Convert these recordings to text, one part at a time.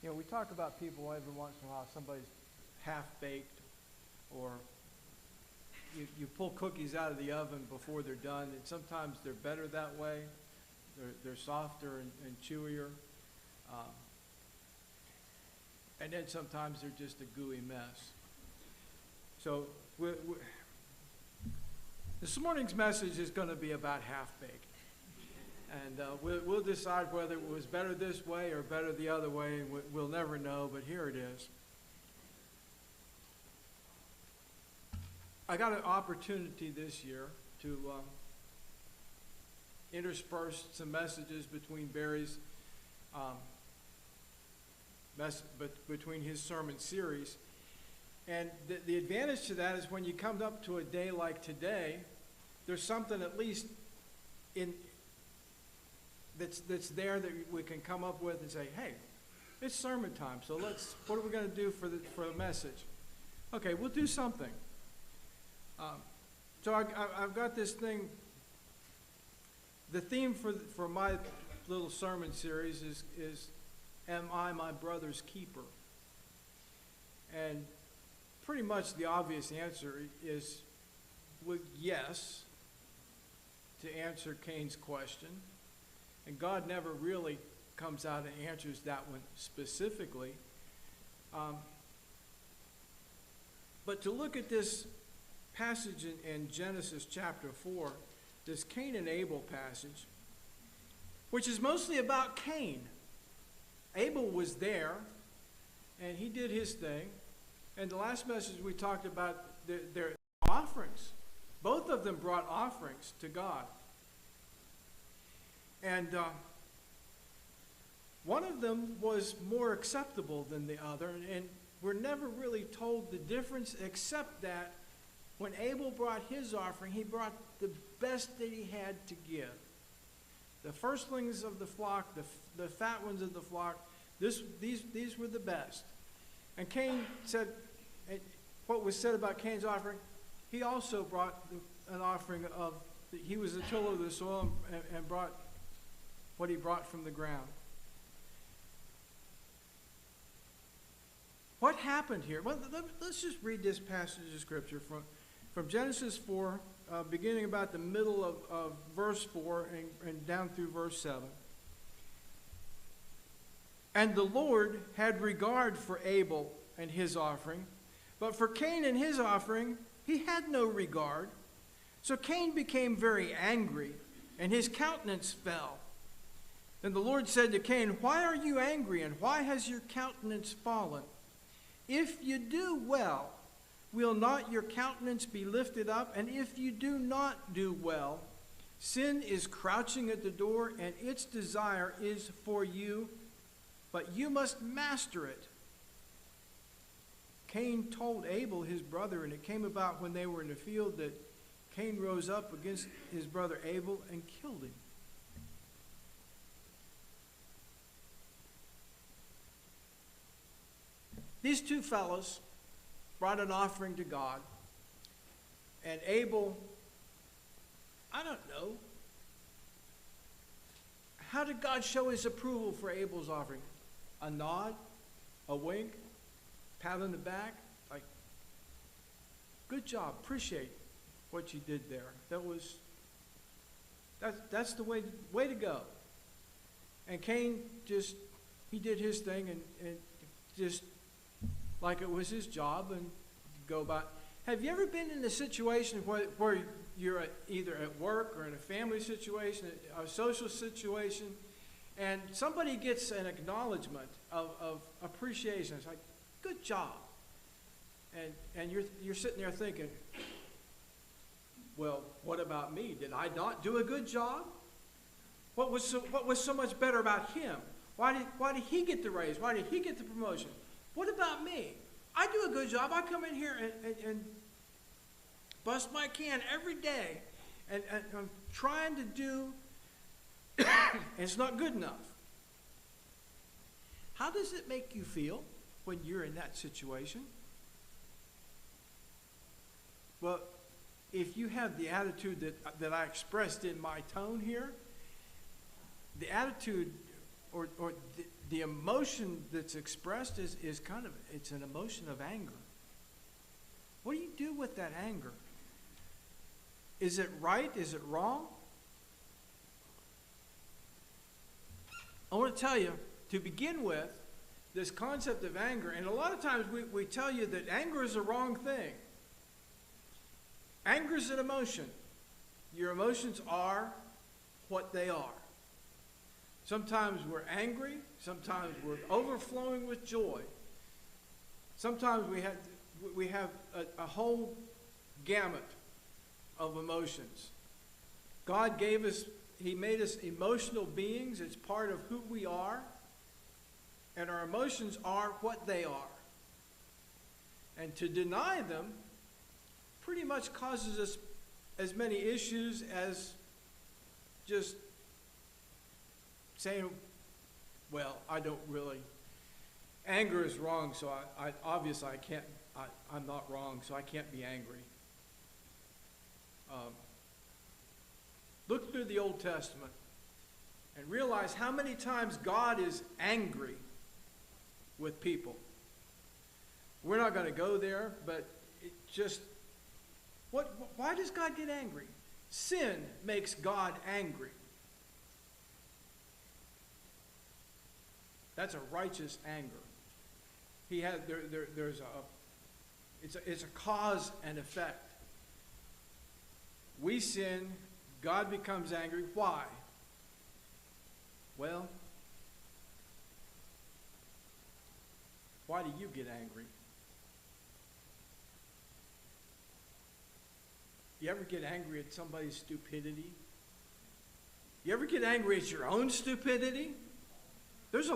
You know, we talk about people every once in a while, somebody's half-baked, or you pull cookies out of the oven before they're done, and sometimes they're better that way. They're softer and chewier. Um, and then sometimes they're just a gooey mess. So this morning's message is going to be about half-baked. And we'll decide whether it was better this way or better the other way. We'll never know, but here it is. I got an opportunity this year to intersperse some messages between Barry's, between his sermon series. And the advantage to that is when you come up to a day like today, there's something at least that's there that we can come up with and say, hey, it's sermon time, so what are we going to do for the message? Okay, we'll do something. So I've got this thing. The theme for my little sermon series is Am I my brother's keeper? And pretty much the obvious answer is yes, to answer Cain's question. And God never really comes out and answers that one specifically. But to look at this passage in Genesis chapter 4, this Cain and Abel passage, which is mostly about Cain. Abel was there, and he did his thing. And the last message we talked about their offerings. Both of them brought offerings to God. And one of them was more acceptable than the other, and we're never really told the difference, except that when Abel brought his offering, he brought the best that he had to give. The firstlings of the flock, the fat ones of the flock, these were the best. And Cain said, what was said about Cain's offering, he also brought an offering of, he was the tiller of the soil and brought what he brought from the ground. What happened here? Well, let's just read this passage of Scripture from Genesis 4, beginning about the middle of verse 4 and down through verse 7. And the Lord had regard for Abel and his offering, but for Cain and his offering he had no regard. So Cain became very angry, and his countenance fell. Then the Lord said to Cain, why are you angry, and why has your countenance fallen? If you do well, will not your countenance be lifted up? And if you do not do well, sin is crouching at the door, and its desire is for you, but you must master it. Cain told Abel his brother, and it came about when they were in the field that Cain rose up against his brother Abel and killed him. These two fellows brought an offering to God, and Abel, I don't know, how did God show his approval for Abel's offering? A nod? A wink? Pat on the back? Like, good job, appreciate what you did there. That's the way to go. And Cain he did his thing and just like it was his job and go about. Have you ever been in a situation where you're either at work or in a family situation, a social situation, and somebody gets an acknowledgement of appreciation? It's like, good job. And you're sitting there thinking, well, what about me? Did I not do a good job? What was so much better about him? Why did he get the raise? Why did he get the promotion? What about me? I do a good job. I come in here and bust my can every day, and I'm trying to do, and it's not good enough. How does it make you feel when you're in that situation? Well, if you have the attitude that I expressed in my tone here, the attitude or the emotion that's expressed is it's an emotion of anger. What do you do with that anger? Is it right? Is it wrong? I want to tell you, to begin with, this concept of anger, and a lot of times we tell you that anger is a wrong thing. Anger is an emotion. Your emotions are what they are. Sometimes we're angry. Sometimes we're overflowing with joy. Sometimes we have a whole gamut of emotions. God gave us, He made us emotional beings. It's part of who we are. And our emotions are what they are. And to deny them pretty much causes us as many issues as just saying, well, I don't really, anger is wrong, so I obviously I can't, I'm not wrong, so I can't be angry. Look through the Old Testament and realize how many times God is angry with people. We're not going to go there, but it just, why does God get angry? Sin makes God angry. That's a righteous anger. He had it's a cause and effect. We sin, God becomes angry. Why? Well, why do you get angry? You ever get angry at somebody's stupidity? You ever get angry at your own stupidity? There's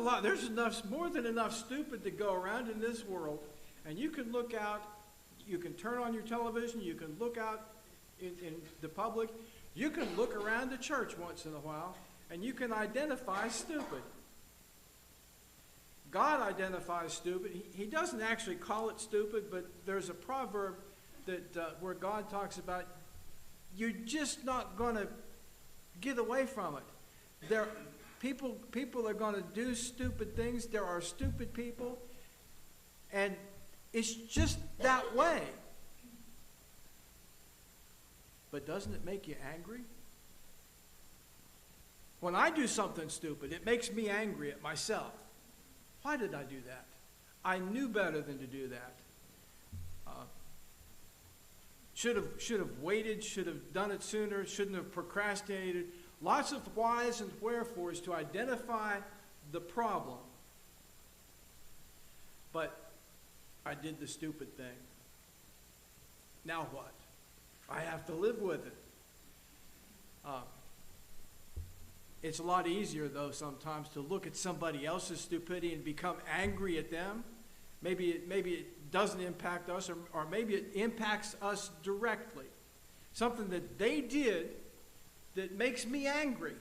more than enough stupid to go around in this world. And you can look out, you can turn on your television, you can look out in the public, you can look around the church once in a while, and you can identify stupid. God identifies stupid. He doesn't actually call it stupid, but there's a proverb that where God talks about, you're just not going to get away from it. People are going to do stupid things. There are stupid people, and it's just that way. But doesn't it make you angry? When I do something stupid, it makes me angry at myself. Why did I do that? I knew better than to do that. Should have waited, should have done it sooner, shouldn't have procrastinated. Lots of whys and wherefores to identify the problem. But I did the stupid thing. Now what? I have to live with it. It's a lot easier, though, sometimes to look at somebody else's stupidity and become angry at them. Maybe it doesn't impact us, or maybe it impacts us directly. Something that they did that makes me angry.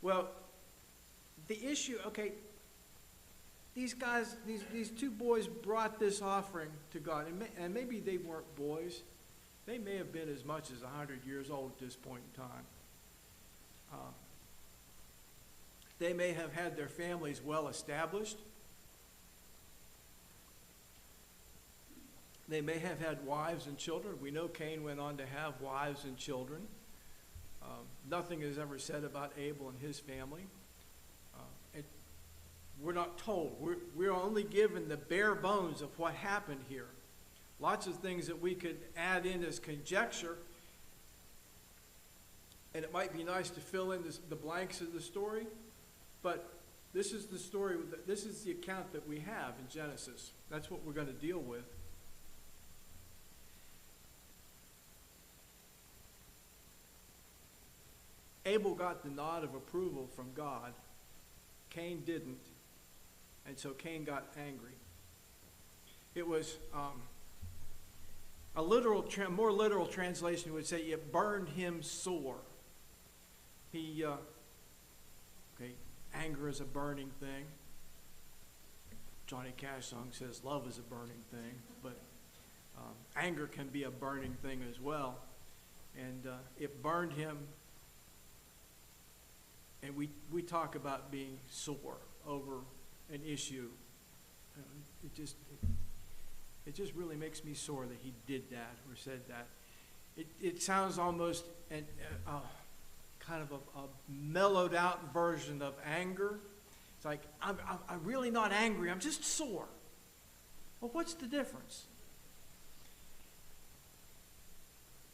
Well, the issue, okay, these guys, these two boys brought this offering to God, and maybe they weren't boys. They may have been as much as 100 years old at this point in time. They may have had their families well established. They may have had wives and children. We know Cain went on to have wives and children. Nothing is ever said about Abel and his family. We're not told. We're only given the bare bones of what happened here. Lots of things that we could add in as conjecture, and it might be nice to fill in the blanks of the story, but this is the story, this is the account that we have in Genesis. That's what we're going to deal with. Abel got the nod of approval from God. Cain didn't, and so Cain got angry. It was more literal translation would say it burned him sore. Anger is a burning thing. Johnny Cash song says love is a burning thing, but anger can be a burning thing as well. And it burned him and we talk about being sore over an issue. It just really makes me sore that he did that or said that. It sounds almost kind of a mellowed out version of anger. It's like, I'm really not angry, I'm just sore. Well, what's the difference?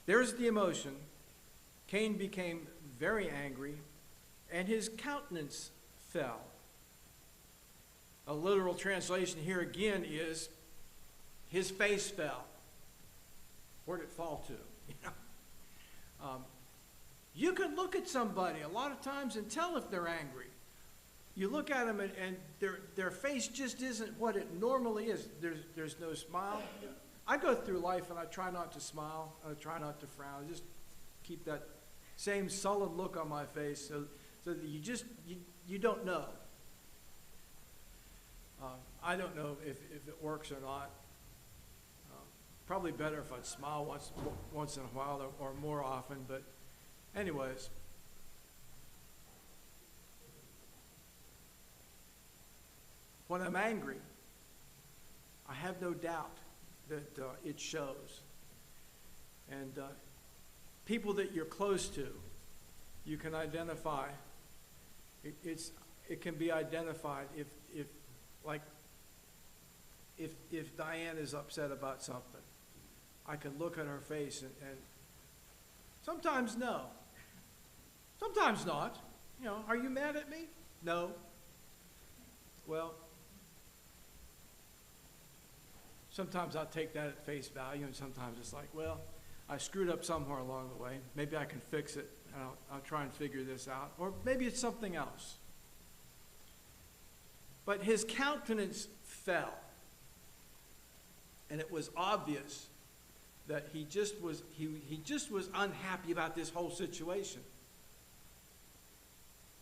There's the emotion. Cain became very angry, and his countenance fell. A literal translation here again is, his face fell. Where'd it fall to? You can look at somebody a lot of times and tell if they're angry. You look at them and their face just isn't what it normally is. There's no smile. I go through life and I try not to smile. I try not to frown. I just keep that same sullen look on my face so that you don't know. I don't know if it works or not. Probably better if I'd smile once in a while or more often, but anyways. When I'm angry, I have no doubt that it shows. And people that you're close to, you can identify. It can be identified if Diane is upset about something. I can look at her face and sometimes no. Sometimes not. Are you mad at me? No. Well, sometimes I'll take that at face value, and sometimes it's like, well, I screwed up somewhere along the way. Maybe I can fix it, and I'll try and figure this out. Or maybe it's something else. But his countenance fell. And it was obvious that he just was unhappy about this whole situation.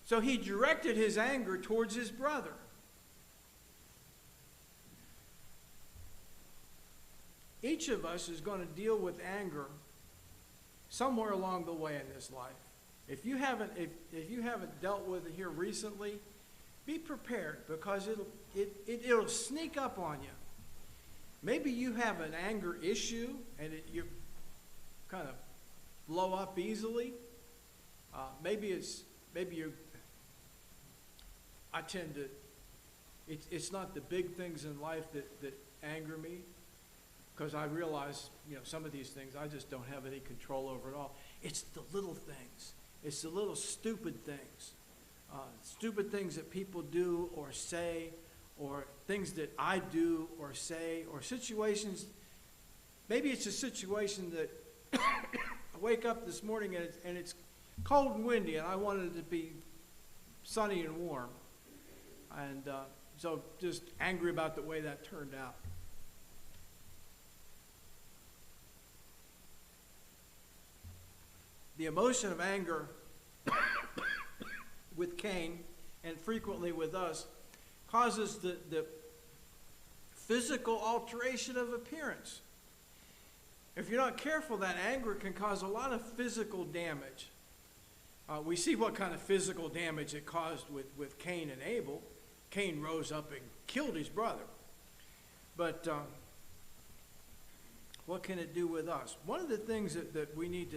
So he directed his anger towards his brother. Each of us is going to deal with anger somewhere along the way in this life. If you haven't dealt with it here recently, be prepared, because it'll sneak up on you. Maybe you have an anger issue and you kind of blow up easily. It's not the big things in life that anger me, because I realize, some of these things I just don't have any control over at all. It's the little things. It's the little stupid things. Stupid things that people do or say, or things that I do or say, or situations. Maybe it's a situation that I wake up this morning and it's cold and windy, and I wanted it to be sunny and warm. And so just angry about the way that turned out. The emotion of anger with Cain, and frequently with us, causes the physical alteration of appearance. If you're not careful, that anger can cause a lot of physical damage. We see what kind of physical damage it caused with Cain and Abel. Cain rose up and killed his brother. But what can it do with us? One of the things that we need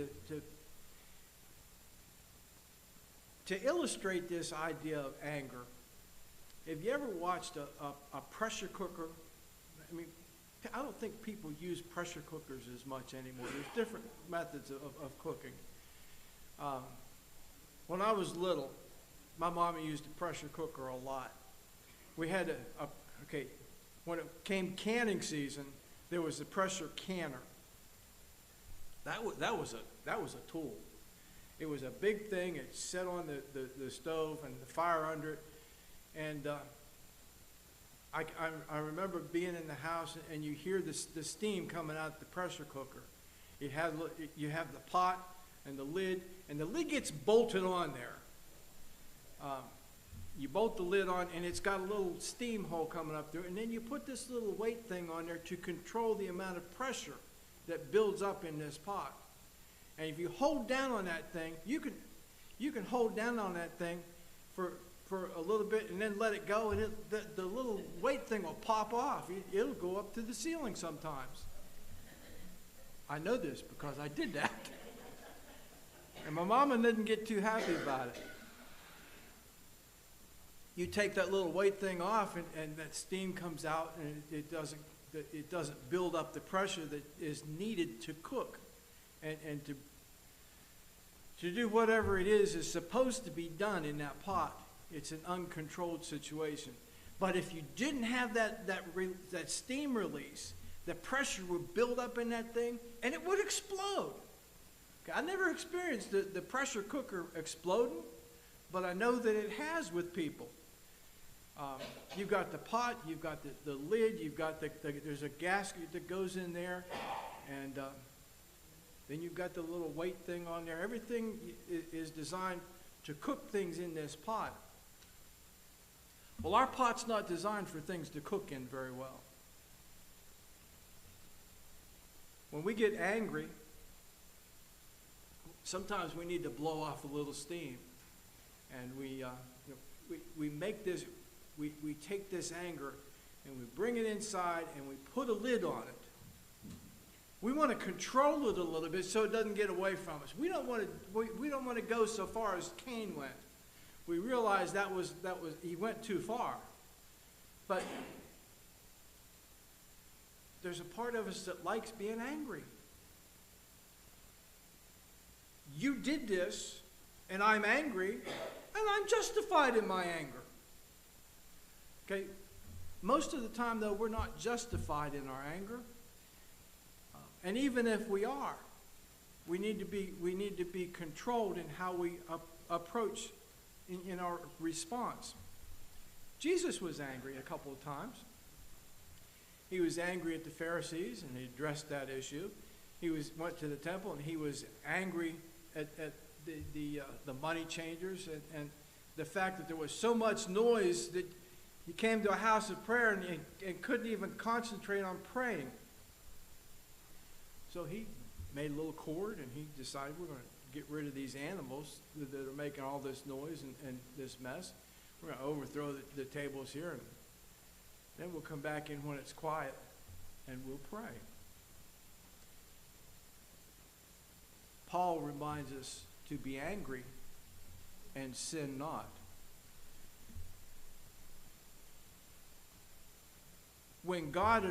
to illustrate this idea of anger, have you ever watched a pressure cooker? I don't think people use pressure cookers as much anymore. There's different methods of cooking. When I was little, my mom used a pressure cooker a lot. We had when it came canning season, there was a pressure canner. That was a tool. It was a big thing. It set on the stove and the fire under it. And I remember being in the house, and you hear the steam coming out the pressure cooker. You have the pot and the lid gets bolted on there. You bolt the lid on, and it's got a little steam hole coming up through, and then you put this little weight thing on there to control the amount of pressure that builds up in this pot. And if you hold down on that thing, you can hold down on that thing, for a little bit and then let it go, and the little weight thing will pop off. It'll go up to the ceiling sometimes. I know this because I did that. And my mama didn't get too happy about it. You take that little weight thing off, and that steam comes out, and it doesn't build up the pressure that is needed to cook and to do whatever it is supposed to be done in that pot. It's an uncontrolled situation. But if you didn't have that steam release, the pressure would build up in that thing, and it would explode. Okay, I never experienced the pressure cooker exploding, but I know that it has with people. You've got the pot, you've got the lid, you've got there's a gasket that goes in there, and then you've got the little weight thing on there. Everything is designed to cook things in this pot. Well, our pot's not designed for things to cook in very well. When we get angry, sometimes we need to blow off a little steam, and we make this. We take this anger and we bring it inside and we put a lid on it. We want to control it a little bit so it doesn't get away from us. We don't want to go so far as Cain went. We realize that was he went too far. But there's a part of us that likes being angry. You did this, and I'm angry, and I'm justified in my anger. Okay, most of the time, though, we're not justified in our anger. And even if we are, we need to be controlled in how we approach in our response. Jesus was angry a couple of times. He was angry at the Pharisees, and he addressed that issue. He went to the temple, and he was angry at the money changers and the fact that there was so much noise that he came to a house of prayer and couldn't even concentrate on praying. So he made a little cord, and he decided, we're going to get rid of these animals that are making all this noise and this mess. We're going to overthrow the tables here, and then we'll come back in when it's quiet, and we'll pray. Paul reminds us to be angry and sin not. When God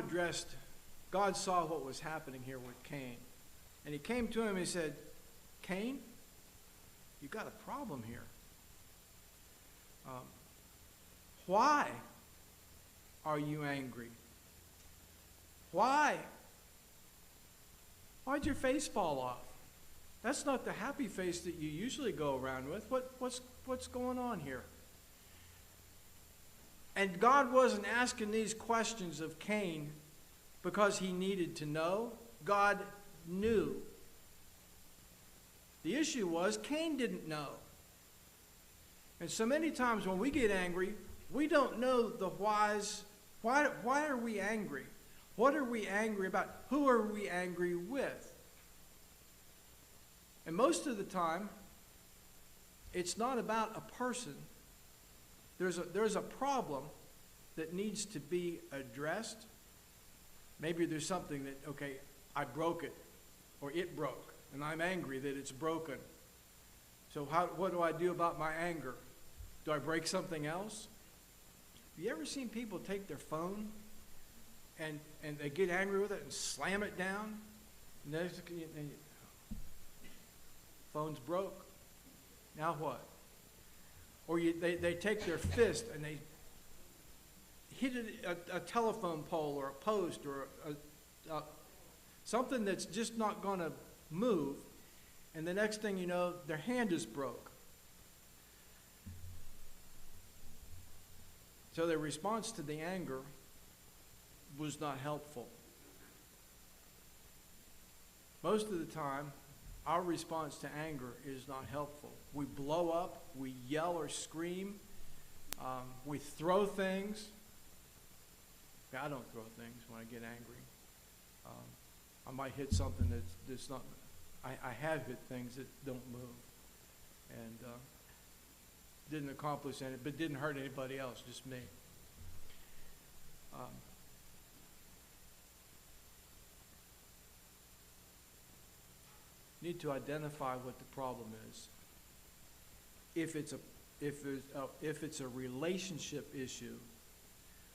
saw what was happening here with Cain. And he came to him and he said, Cain, you got a problem here. Why are you angry? Why'd your face fall off? That's not the happy face that you usually go around with. What's going on here? And God wasn't asking these questions of Cain because he needed to know. God knew. The issue was Cain didn't know. And so many times when we get angry, we don't know the whys. Why are we angry? What are we angry about? Who are we angry with? And most of the time, it's not about a person. There's a problem that needs to be addressed. Maybe there's something that, okay, I broke it, or it broke, and I'm angry that it's broken. So what do I do about my anger? Do I break something else? Have you ever seen people take their phone and they get angry with it and slam it down? And phone's broke. Now what? Or they take their fist and they hit a telephone pole or a post or something that's just not going to move, and the next thing you know, their hand is broke. So their response to the anger was not helpful. Most of the time, our response to anger is not helpful. We blow up, we yell or scream, we throw things. I don't throw things when I get angry. I might hit something that's not. I have hit things that don't move, and Didn't accomplish anything, but didn't hurt anybody else, just me. Need to identify what the problem is. If it's a relationship issue,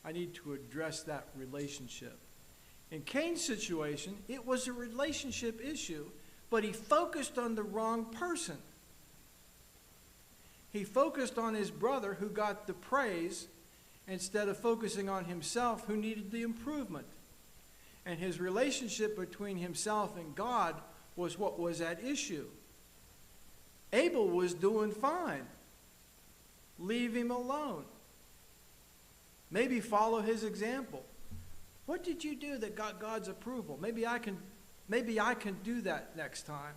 I need to address that relationship. In Cain's situation, it was a relationship issue, but he focused on the wrong person. He focused on his brother who got the praise instead of focusing on himself who needed the improvement. And his relationship between himself and God was what was at issue. Abel was doing fine. Leave him alone. Maybe follow his example. What did you do that got God's approval? Maybe I can do that next time.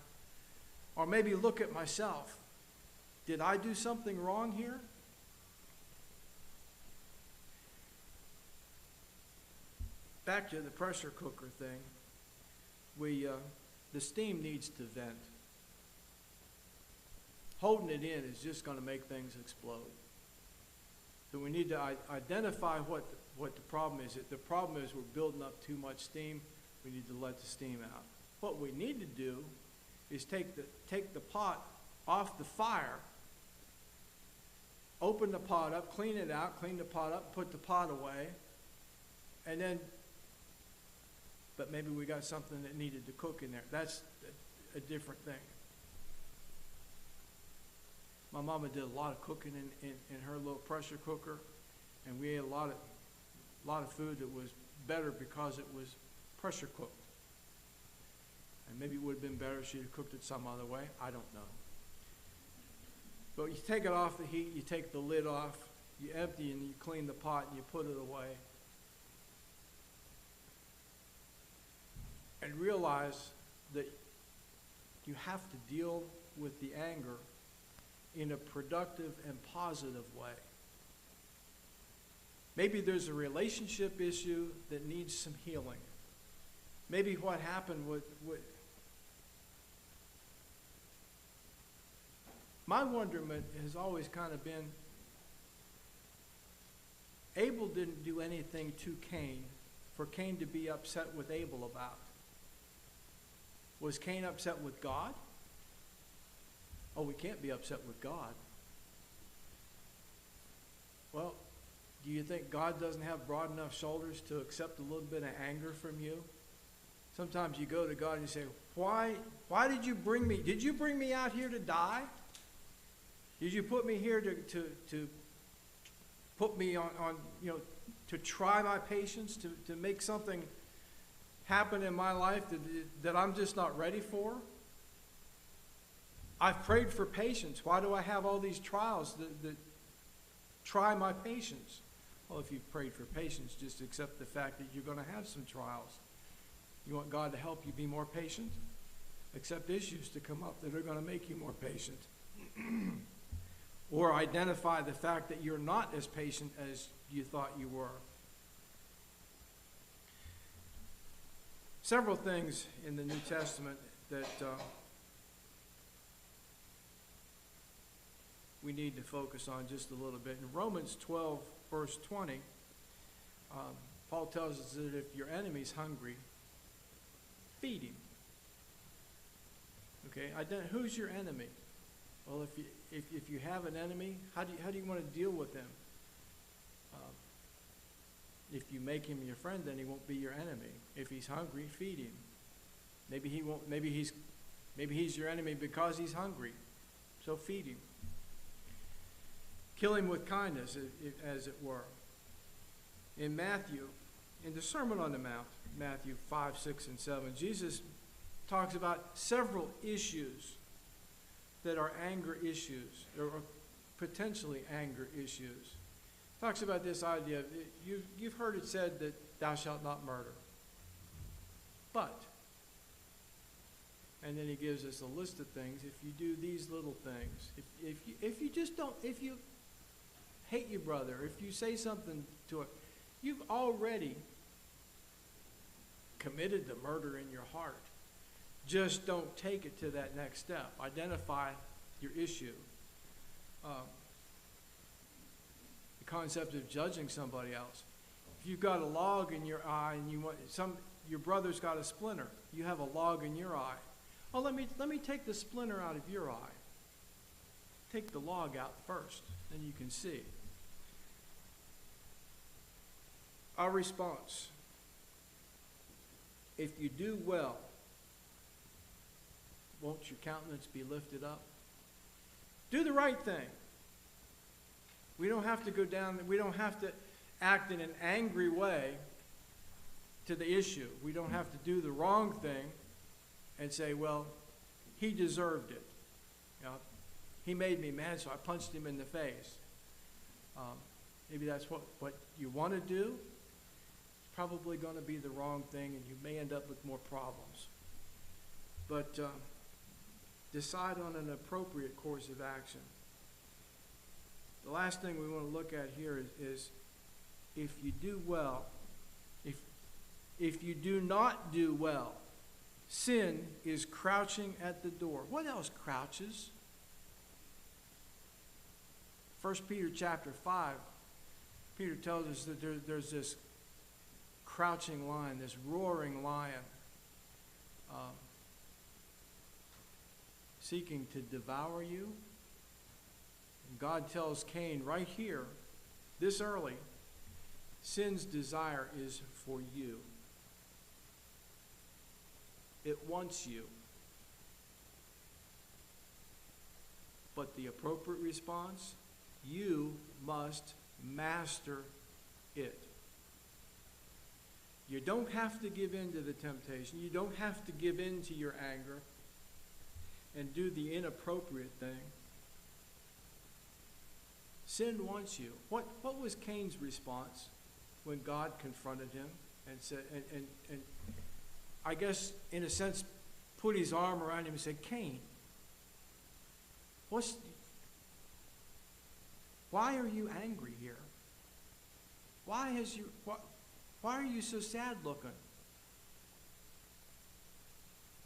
Or maybe look at myself. Did I do something wrong here? Back to the pressure cooker thing. The steam needs to vent. Holding it in is just going to make things explode. So we need to identify what the problem is. The problem is we're building up too much steam. We need to let the steam out. What we need to do is take the pot off the fire, open the pot up, clean it out, clean the pot up, put the pot away, and then, but maybe we got something that needed to cook in there. That's a different thing. My mama did a lot of cooking in her little pressure cooker, and we ate a lot of food that was better because it was pressure cooked. And maybe it would have been better if she'd have cooked it some other way. I don't know. But you take it off the heat, you take the lid off, you empty and you clean the pot and you put it away. And realize that you have to deal with the anger in a productive and positive way. Maybe there's a relationship issue that needs some healing. Maybe what happened with my wonderment has always kind of been, Abel didn't do anything to Cain for Cain to be upset with Abel about. Was Cain upset with God? Oh, we can't be upset with God. Well, do you think God doesn't have broad enough shoulders to accept a little bit of anger from you? Sometimes you go to God and you say, why did you bring me? Did you bring me out here to die? Did you put me here to put me on to try my patience, to make something happen in my life that I'm just not ready for? I've prayed for patience. Why do I have all these trials that try my patience? Well, if you've prayed for patience, just accept the fact that you're going to have some trials. You want God to help you be more patient? Accept issues to come up that are going to make you more patient. Or identify the fact that you're not as patient as you thought you were. Several things in the New Testament that we need to focus on just a little bit. In Romans 12, verse 20, Paul tells us that if your enemy's hungry, feed him. Okay, who's your enemy? Well, if you have an enemy, how do you want to deal with him? If you make him your friend, then he won't be your enemy. If he's hungry, feed him. Maybe he won't. Maybe he's your enemy because he's hungry. So feed him. Kill him with kindness, as it were. In Matthew, in the Sermon on the Mount, Matthew 5, 6, and 7, Jesus talks about several issues that are anger issues, or potentially anger issues. Talks about this idea of, you've heard it said that thou shalt not murder. But, and then he gives us a list of things. If you do these little things, if you hate your brother, if you say something to it, you've already committed the murder in your heart. Just don't take it to that next step. Identify your issue. concept of judging somebody else. If you've got a log in your eye and your brother's got a splinter, you have a log in your eye. Oh, let me take the splinter out of your eye. Take the log out first, then you can see. Our response: if you do well, won't your countenance be lifted up? Do the right thing. We don't have to go down, we don't have to act in an angry way to the issue. We don't have to do the wrong thing and say, well, he deserved it. You know, he made me mad, so I punched him in the face. Maybe that's what you want to do. It's probably going to be the wrong thing, and you may end up with more problems. But decide on an appropriate course of action. The last thing we want to look at here is if you do well, if you do not do well, sin is crouching at the door. What else crouches? 1 Peter chapter 5, Peter tells us that there's this crouching lion, this roaring lion, seeking to devour you. And God tells Cain right here, this early, sin's desire is for you. It wants you. But the appropriate response, you must master it. You don't have to give in to the temptation. You don't have to give in to your anger and do the inappropriate thing. Sin wants you. What was Cain's response when God confronted him and said, and I guess in a sense put his arm around him and said, Cain, why are you angry here? Why are you so sad looking?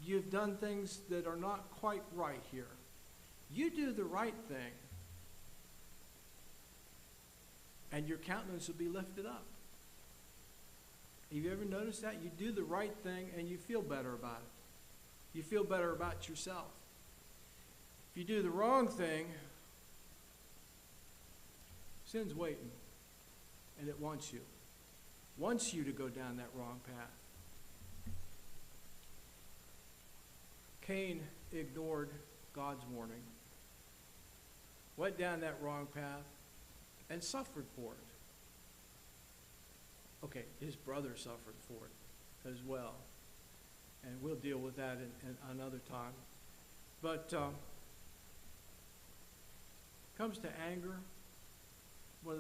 You've done things that are not quite right here. You do the right thing, and your countenance will be lifted up. Have you ever noticed that? You do the right thing, and you feel better about it. You feel better about yourself. If you do the wrong thing, sin's waiting, and it wants you. Wants you to go down that wrong path. Cain ignored God's warning, went down that wrong path, and suffered for it. Okay, his brother suffered for it as well. And we'll deal with that in another time. But comes to anger, we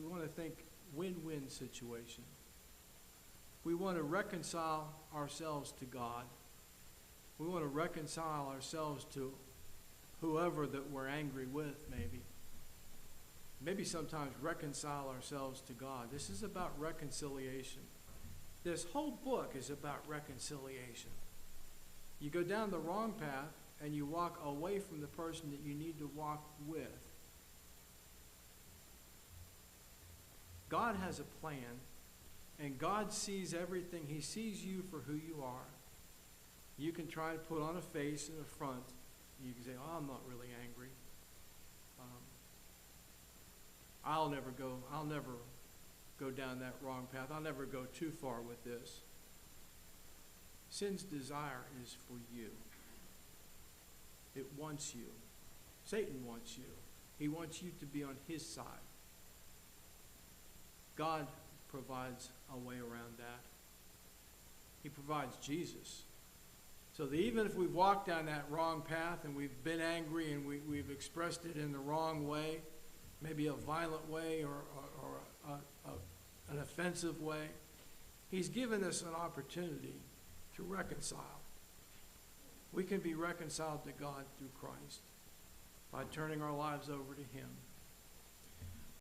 want to think win-win situation. We want to reconcile ourselves to God. We want to reconcile ourselves to whoever that we're angry with, maybe. Maybe sometimes reconcile ourselves to God. This is about reconciliation. This whole book is about reconciliation. You go down the wrong path and you walk away from the person that you need to walk with. God has a plan, and God sees everything. He sees you for who you are. You can try to put on a face and a front. You can say, oh, I'm not really angry. I'll never go down that wrong path. I'll never go too far with this. Sin's desire is for you. It wants you. Satan wants you. He wants you to be on his side. God provides a way around that. He provides Jesus. So that even if we've walked down that wrong path and we've been angry and we've expressed it in the wrong way, maybe a violent way or an offensive way, he's given us an opportunity to reconcile. We can be reconciled to God through Christ by turning our lives over to him.